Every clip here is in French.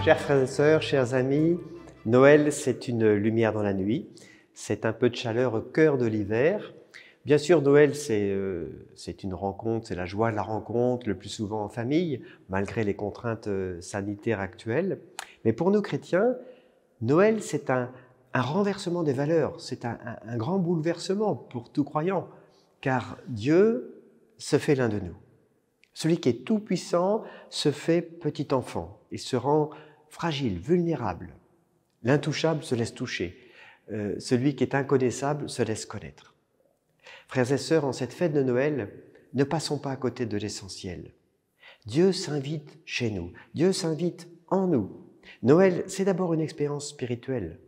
Chers frères et sœurs, chers amis, Noël, c'est une lumière dans la nuit, c'est un peu de chaleur au cœur de l'hiver. Bien sûr, Noël, c'est une rencontre, c'est la joie de la rencontre, le plus souvent en famille, malgré les contraintes sanitaires actuelles. Mais pour nous chrétiens, Noël, c'est un renversement des valeurs, c'est un grand bouleversement pour tout croyant, car Dieu se fait l'un de nous. Celui qui est tout-puissant se fait petit enfant. Il se rend fragile, vulnérable. L'intouchable se laisse toucher. Celui qui est inconnaissable se laisse connaître. Frères et sœurs, en cette fête de Noël, ne passons pas à côté de l'essentiel. Dieu s'invite chez nous. Dieu s'invite en nous. Noël, c'est d'abord une expérience spirituelle.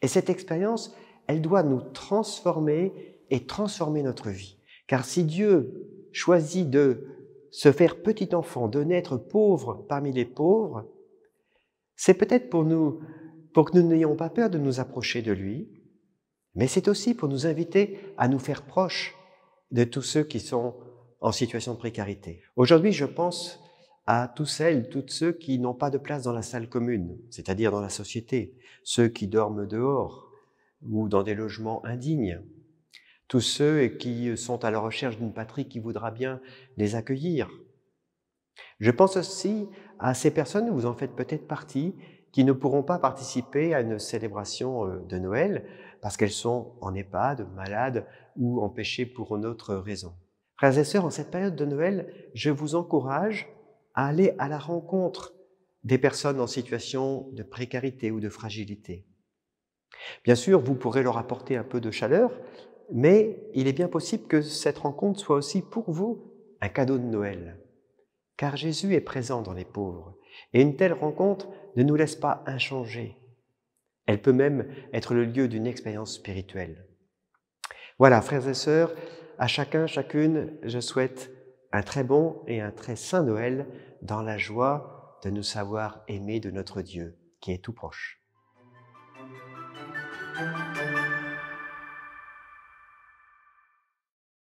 Et cette expérience, elle doit nous transformer et transformer notre vie. Car si Dieu choisit de se faire petit enfant, de naître pauvre parmi les pauvres, c'est peut-être pour que nous n'ayons pas peur de nous approcher de lui, mais c'est aussi pour nous inviter à nous faire proches de tous ceux qui sont en situation de précarité. Aujourd'hui, je pense à tous celles, toutes ceux qui n'ont pas de place dans la salle commune, c'est-à-dire dans la société, ceux qui dorment dehors ou dans des logements indignes, tous ceux qui sont à la recherche d'une patrie qui voudra bien les accueillir. Je pense aussi à ces personnes, vous en faites peut-être partie, qui ne pourront pas participer à une célébration de Noël parce qu'elles sont en EHPAD, malades ou empêchées pour une autre raison. Frères et sœurs, en cette période de Noël, je vous encourage à aller à la rencontre des personnes en situation de précarité ou de fragilité. Bien sûr, vous pourrez leur apporter un peu de chaleur, mais il est bien possible que cette rencontre soit aussi pour vous un cadeau de Noël. Car Jésus est présent dans les pauvres. Et une telle rencontre ne nous laisse pas inchangés. Elle peut même être le lieu d'une expérience spirituelle. Voilà, frères et sœurs, à chacun, chacune, je souhaite un très bon et un très saint Noël dans la joie de nous savoir aimer de notre Dieu, qui est tout proche.